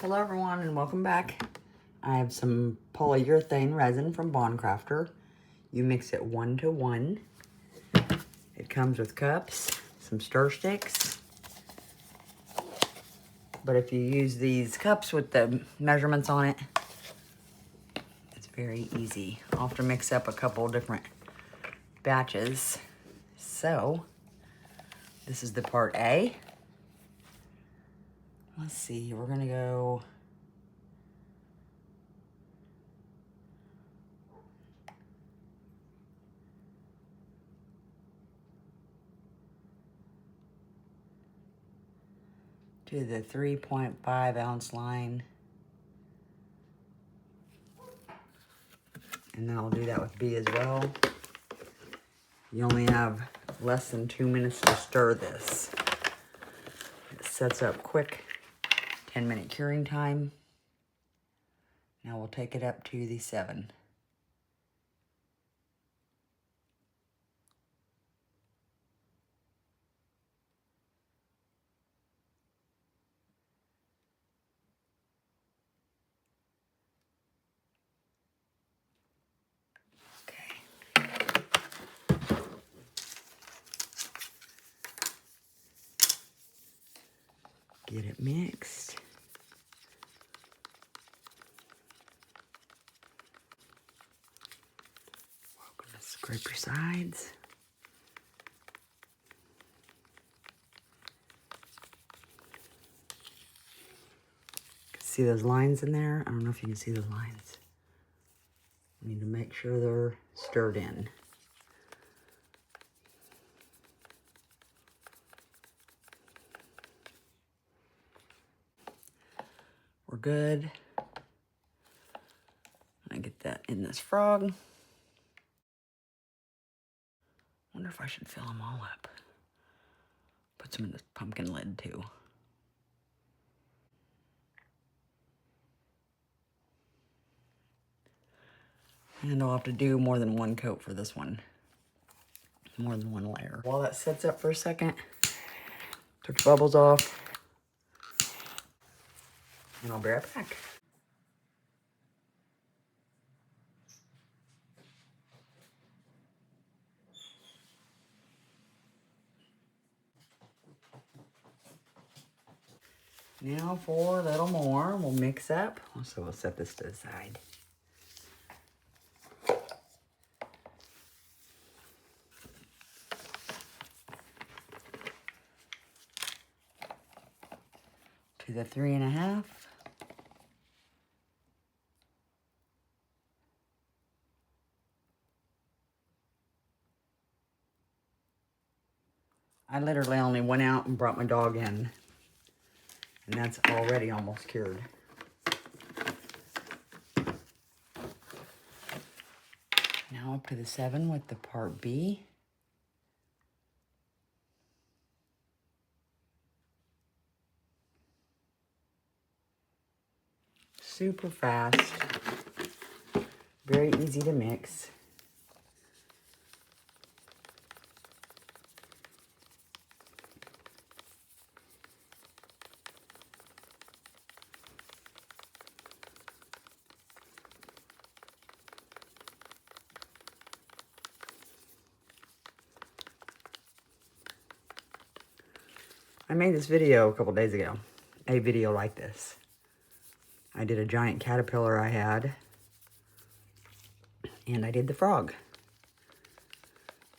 Hello everyone and welcome back. I have some polyurethane resin from Bondcraftor. You mix it 1 to 1. It comes with cups, some stir sticks. But if you use these cups with the measurements on it, it's very easy. I'll have to mix up a couple different batches. So, this is the part A. Let's see, we're gonna go to the 3.5 ounce line. And then I'll do that with B as well. You only have less than 2 minutes to stir this. It sets up quick, 10-minute curing time. Now we'll take it up to the 7. Okay. Get it mixed. Welcome to scrape your sides. See those lines in there? I don't know if you can see those lines. We need to make sure they're stirred in. We're good. I get that in this frog. Wonder if I should fill them all up. Put some in this pumpkin lid too. And I'll have to do more than one coat for this one. More than one layer. While that sets up for a second, took the bubbles off. And I'll be right back. Now for a little more, we'll mix up. So we'll set this to the side. To the 3.5. I literally only went out and brought my dog in. And that's already almost cured. Now up to the 7 with the part B. Super fast. Very easy to mix. I made this video a couple days ago, a video like this. I did a giant caterpillar I had, and I did the frog.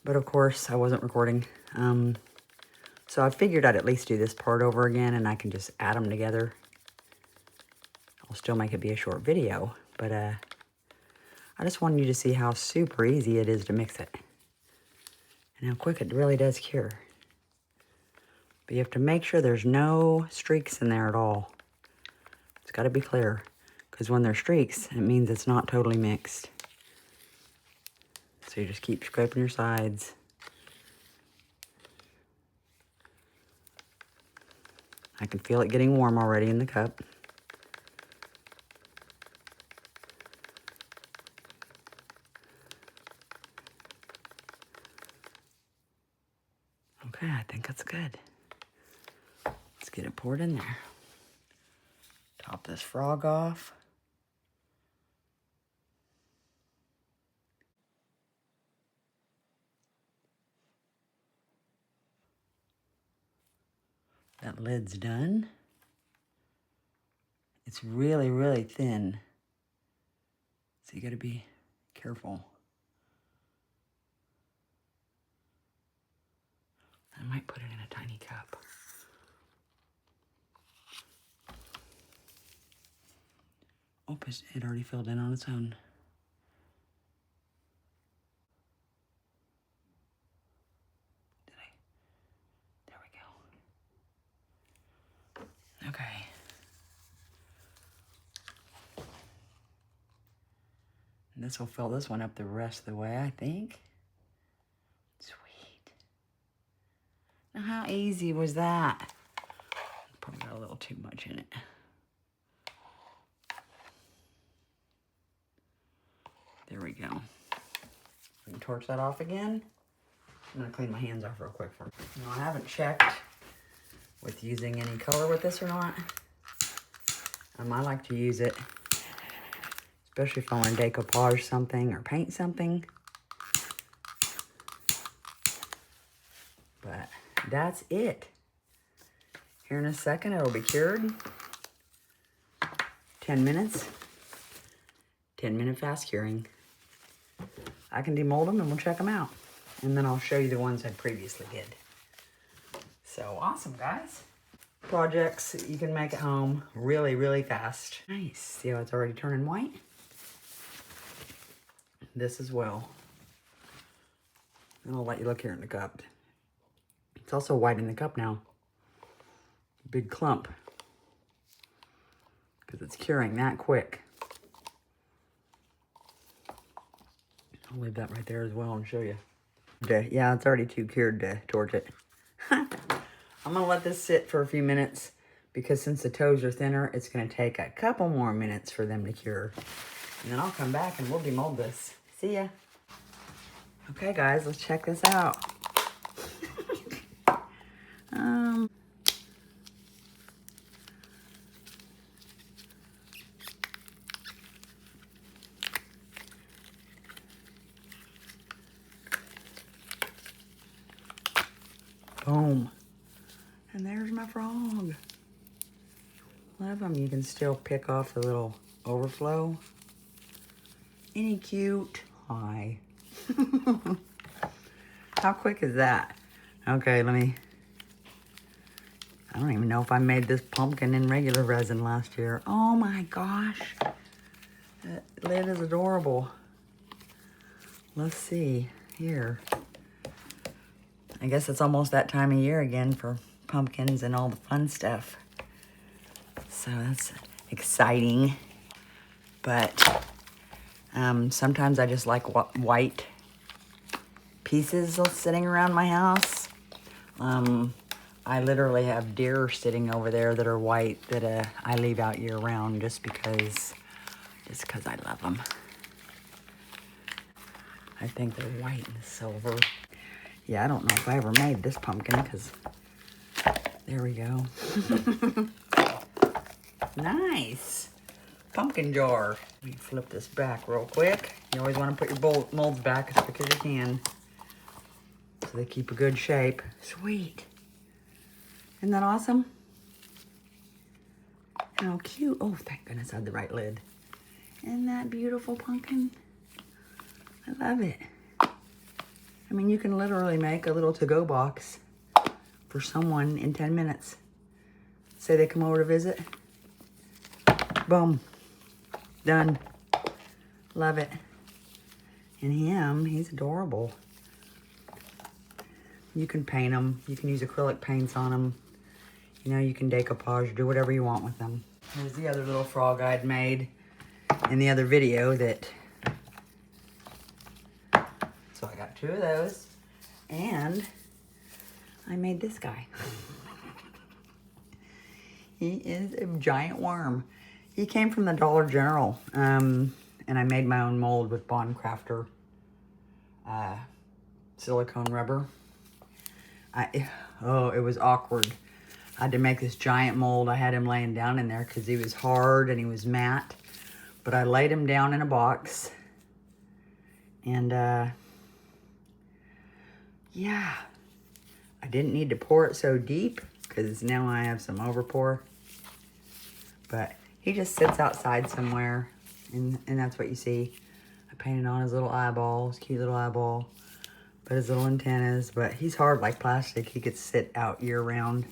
But of course, I wasn't recording. So I figured I'd at least do this part over again, and I can just add them together. I'll still make it be a short video, but I just wanted you to see how super easy it is to mix it. And how quick it really does cure. But you have to make sure there's no streaks in there at all. It's got to be clear, because when there's streaks, it means it's not totally mixed. So you just keep scraping your sides. I can feel it getting warm already in the cup. Okay, I think that's good. Let's get it poured in there. Top pop this frog off. That lid's done. It's really, really thin. So you gotta be careful. I might put it in a tiny cup. Oh, it already filled in on its own. There we go. Okay. And this will fill this one up the rest of the way, I think. Sweet. Now, how easy was that? Probably got a little too much in it. There we go. We can torch that off again. I'm gonna clean my hands off real quick first. Now, I haven't checked with using any color with this or not. I like to use it, especially if I want to decoupage something or paint something. But that's it. Here in a second, it'll be cured. 10 minutes. 10-minute fast curing. I can demold them and we'll check them out. And then I'll show you the ones I previously did. So awesome, guys. Projects that you can make at home really, really fast. Nice. See how it's already turning white? This as well. And I'll let you look here in the cup. It's also white in the cup now. Big clump. Because it's curing that quick. I'll leave that right there as well and show you. Okay, yeah, it's already too cured to torch it. I'm gonna let this sit for a few minutes because since the toes are thinner, it's gonna take a couple more minutes for them to cure. And then I'll come back and we'll demold this. See ya. Okay guys, let's check this out. Boom. And there's my frog. Love them. You can still pick off the little overflow. Ain't he cute? Hi. How quick is that? Okay, I don't even know if I made this pumpkin in regular resin last year. Oh my gosh. That lid is adorable. Let's see here. I guess it's almost that time of year again for pumpkins and all the fun stuff. So that's exciting. But sometimes I just like white pieces sitting around my house. I literally have deer sitting over there that are white that I leave out year round just because I love them. I think they're white and silver. Yeah, I don't know if I ever made this pumpkin because there we go. Nice. Pumpkin jar. Let me flip this back real quick. You always want to put your molds back as quick as you can so they keep a good shape. Sweet. Isn't that awesome? How cute. Oh, thank goodness I had the right lid. Isn't that beautiful pumpkin? I love it. I mean, you can literally make a little to-go box for someone in 10 minutes. Say they come over to visit. Boom. Done. Love it. And he's adorable. You can paint them. You can use acrylic paints on them. You know, you can decoupage, do whatever you want with them. Here's the other little frog I'd made in the other video that... So I got 2 of those. And I made this guy. He is a giant worm. He came from the Dollar General. And I made my own mold with Bondcraftor silicone rubber. It was awkward. I had to make this giant mold. I had him laying down in there because he was hard and he was matte. But I laid him down in a box. And yeah, I didn't need to pour it so deep because now I have some overpour. But he just sits outside somewhere, and that's what you see. I painted on his little eyeball, his cute little eyeball, but his little antennas. But he's hard like plastic. He could sit out year round.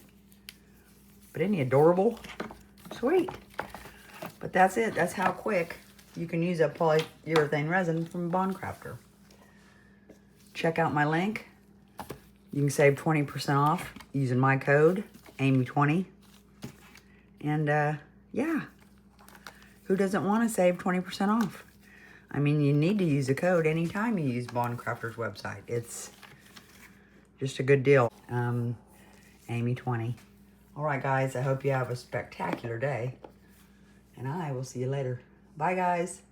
But isn't he adorable? Sweet. But that's it. That's how quick you can use a polyurethane resin from Bondcraftor. Check out my link. You can save 20% off using my code, Amy20. And yeah, who doesn't want to save 20% off? I mean, you need to use the code anytime you use Bondcraftor's website. It's just a good deal. Amy20. All right, guys, I hope you have a spectacular day. And I will see you later. Bye, guys.